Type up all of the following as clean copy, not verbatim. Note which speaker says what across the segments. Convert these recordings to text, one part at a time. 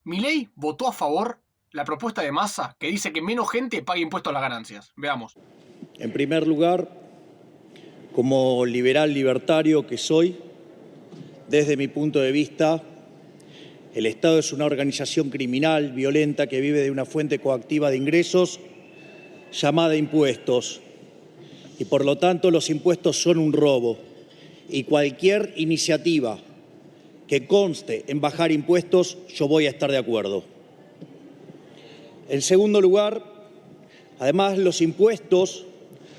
Speaker 1: Milei votó a favor la propuesta de Massa que dice que menos gente pague impuestos a las ganancias. Veamos.
Speaker 2: En primer lugar, como liberal libertario que soy, desde mi punto de vista, el Estado es una organización criminal, violenta, que vive de una fuente coactiva de ingresos llamada impuestos. Y por lo tanto los impuestos son un robo. Y cualquier iniciativa que conste en bajar impuestos, yo voy a estar de acuerdo. En segundo lugar, además los impuestos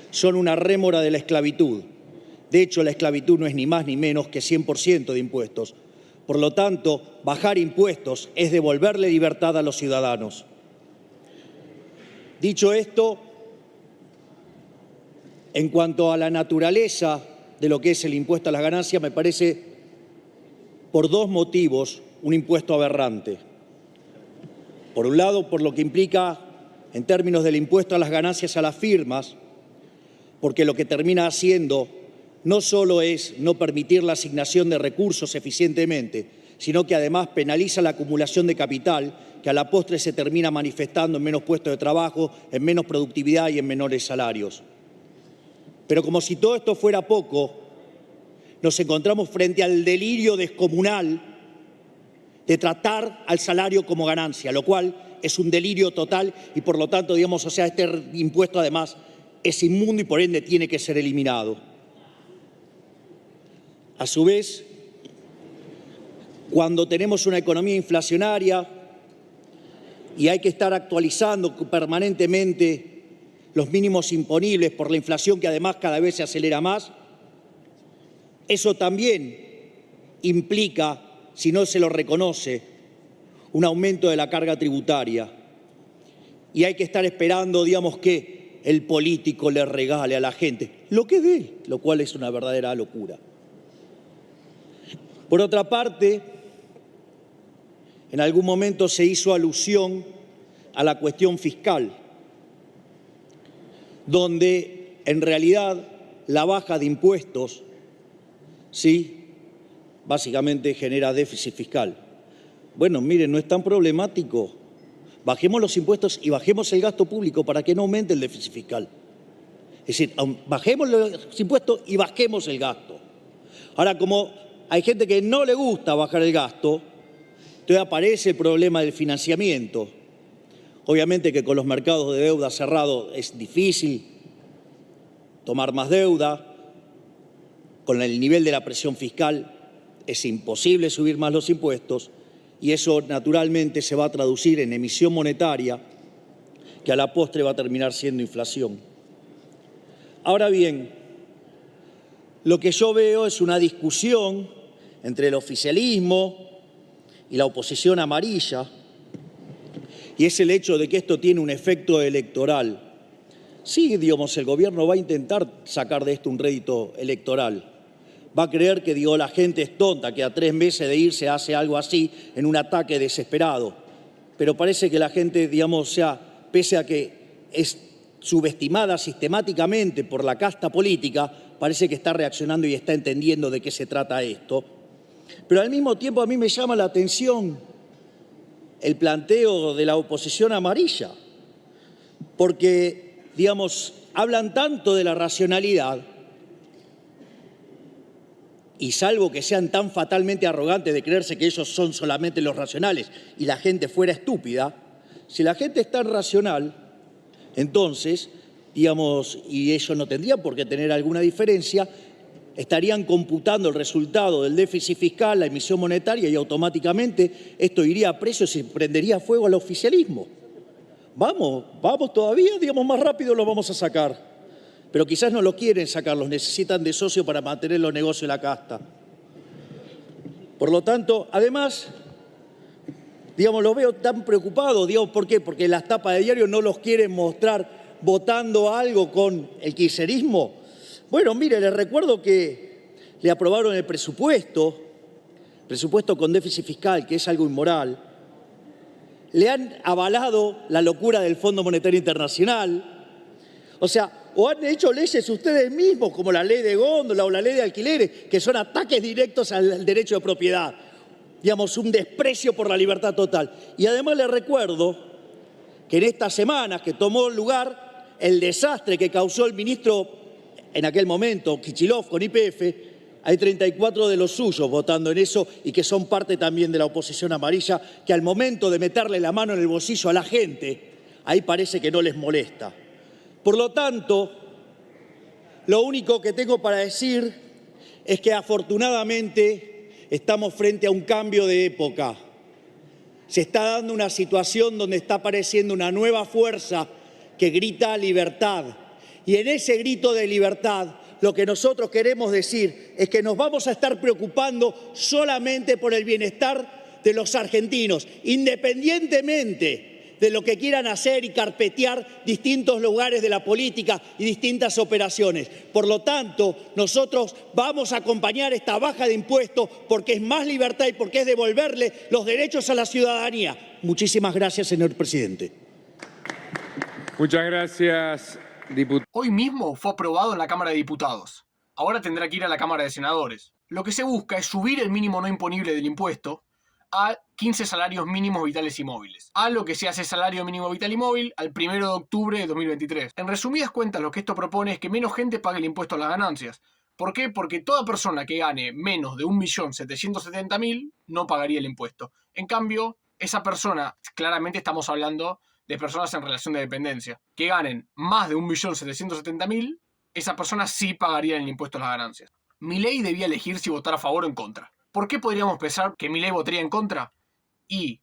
Speaker 2: son una rémora de la esclavitud. De hecho, la esclavitud no es ni más ni menos que 100% de impuestos. Por lo tanto, bajar impuestos es devolverle libertad a los ciudadanos. Dicho esto, en cuanto a la naturaleza de lo que es el impuesto a las ganancias, me parece, por dos motivos, un impuesto aberrante. Por un lado, por lo que implica en términos del impuesto a las ganancias a las firmas, porque lo que termina haciendo no solo es no permitir la asignación de recursos eficientemente, sino que además penaliza la acumulación de capital, que a la postre se termina manifestando en menos puestos de trabajo, en menos productividad y en menores salarios. Pero como si todo esto fuera poco, nos encontramos frente al delirio descomunal de tratar al salario como ganancia, lo cual es un delirio total y por lo tanto, este impuesto además es inmundo y por ende tiene que ser eliminado. A su vez, cuando tenemos una economía inflacionaria y hay que estar actualizando permanentemente los mínimos imponibles por la inflación que además cada vez se acelera más, eso también implica, si no se lo reconoce, un aumento de la carga tributaria. Y hay que estar esperando, que el político le regale a la gente lo que es de él, lo cual es una verdadera locura. Por otra parte, en algún momento se hizo alusión a la cuestión fiscal, donde en realidad la baja de impuestos, sí, básicamente genera déficit fiscal. Bueno, miren, no es tan problemático. Bajemos los impuestos y bajemos el gasto público para que no aumente el déficit fiscal. Es decir, bajemos los impuestos y bajemos el gasto. Ahora, como hay gente que no le gusta bajar el gasto, entonces aparece el problema del financiamiento. Obviamente que con los mercados de deuda cerrados es difícil tomar más deuda. Con el nivel de la presión fiscal es imposible subir más los impuestos y eso naturalmente se va a traducir en emisión monetaria que a la postre va a terminar siendo inflación. Ahora bien, lo que yo veo es una discusión entre el oficialismo y la oposición amarilla y es el hecho de que esto tiene un efecto electoral. Sí, el gobierno va a intentar sacar de esto un rédito electoral. Va a creer que, la gente es tonta, que a 3 meses de irse hace algo así en un ataque desesperado. Pero parece que la gente, pese a que es subestimada sistemáticamente por la casta política, parece que está reaccionando y está entendiendo de qué se trata esto. Pero al mismo tiempo a mí me llama la atención el planteo de la oposición amarilla, porque, hablan tanto de la racionalidad y salvo que sean tan fatalmente arrogantes de creerse que ellos son solamente los racionales y la gente fuera estúpida, si la gente es tan racional, entonces, y ellos no tendrían por qué tener alguna diferencia, estarían computando el resultado del déficit fiscal, la emisión monetaria y automáticamente esto iría a precios y prendería fuego al oficialismo. Vamos todavía, más rápido lo vamos a sacar. Pero quizás no lo quieren sacar, los necesitan de socio para mantener los negocios de la casta. Por lo tanto, además, los veo tan preocupados, ¿por qué? Porque las tapas de diario no los quieren mostrar votando algo con el kirchnerismo. Bueno, mire, les recuerdo que le aprobaron el presupuesto con déficit fiscal, que es algo inmoral. Le han avalado la locura del Fondo Monetario Internacional. O han hecho leyes ustedes mismos, como la ley de góndola o la ley de alquileres, que son ataques directos al derecho de propiedad. digamos, un desprecio por la libertad total. Y además les recuerdo que en estas semanas que tomó lugar el desastre que causó el ministro, en aquel momento, Kicillof con YPF, hay 34 de los suyos votando en eso y que son parte también de la oposición amarilla, que al momento de meterle la mano en el bolsillo a la gente, ahí parece que no les molesta. Por lo tanto, lo único que tengo para decir es que afortunadamente estamos frente a un cambio de época. Se está dando una situación donde está apareciendo una nueva fuerza que grita libertad. Y en ese grito de libertad, lo que nosotros queremos decir es que nos vamos a estar preocupando solamente por el bienestar de los argentinos, independientemente de lo que quieran hacer y carpetear distintos lugares de la política y distintas operaciones. Por lo tanto, nosotros vamos a acompañar esta baja de impuestos porque es más libertad y porque es devolverle los derechos a la ciudadanía. Muchísimas gracias, señor presidente.
Speaker 3: Muchas gracias, diputado.
Speaker 1: Hoy mismo fue aprobado en la Cámara de Diputados. Ahora tendrá que ir a la Cámara de Senadores. Lo que se busca es subir el mínimo no imponible del impuesto a 15 salarios mínimos vitales y móviles, a lo que se hace salario mínimo vital y móvil al 1 de octubre de 2023. En resumidas cuentas, lo que esto propone es que menos gente pague el impuesto a las ganancias. ¿Por qué? Porque toda persona que gane menos de 1.770.000 no pagaría el impuesto. En cambio, esa persona, claramente estamos hablando de personas en relación de dependencia, que ganen más de 1.770.000, esa persona sí pagaría el impuesto a las ganancias. Milei debía elegir si votar a favor o en contra. ¿Por qué podríamos pensar que Milei votaría en contra? Y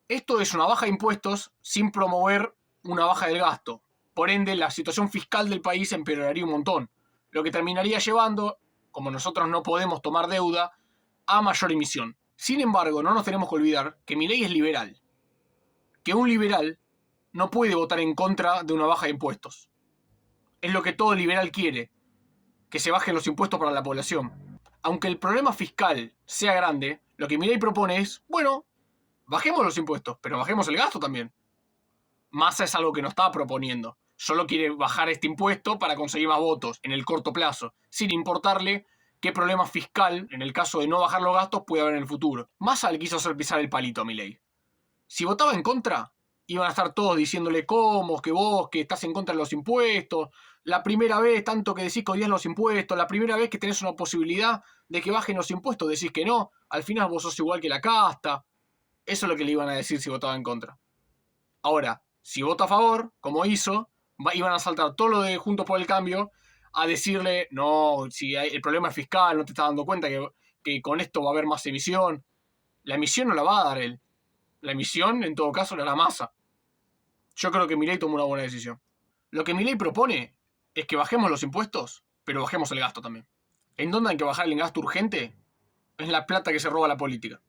Speaker 1: esto es una baja de impuestos sin promover una baja del gasto. Por ende, la situación fiscal del país empeoraría un montón, lo que terminaría llevando, como nosotros no podemos tomar deuda, a mayor emisión. Sin embargo, no nos tenemos que olvidar que Milei es liberal. Que un liberal no puede votar en contra de una baja de impuestos. Es lo que todo liberal quiere, que se bajen los impuestos para la población. Aunque el problema fiscal sea grande, lo que Milei propone es, bueno, bajemos los impuestos, pero bajemos el gasto también. Massa es algo que no está proponiendo. Solo quiere bajar este impuesto para conseguir más votos en el corto plazo, sin importarle qué problema fiscal, en el caso de no bajar los gastos, puede haber en el futuro. Massa le quiso hacer pisar el palito a Milei. Si votaba en contra, iban a estar todos diciéndole cómo, que vos, que estás en contra de los impuestos, la primera vez, tanto que decís que odias los impuestos, la primera vez que tenés una posibilidad de que bajen los impuestos, decís que no, al final vos sos igual que la casta. Eso es lo que le iban a decir si votaba en contra. Ahora, si vota a favor, como hizo, iban a saltar todo lo de Juntos por el Cambio a decirle, no, si el problema es fiscal, no te estás dando cuenta que con esto va a haber más emisión. La emisión no la va a dar él. La emisión, en todo caso, la da Massa. Yo creo que Milei tomó una buena decisión. Lo que Milei propone es que bajemos los impuestos, pero bajemos el gasto también. ¿En dónde hay que bajar el gasto urgente? Es la plata que se roba la política.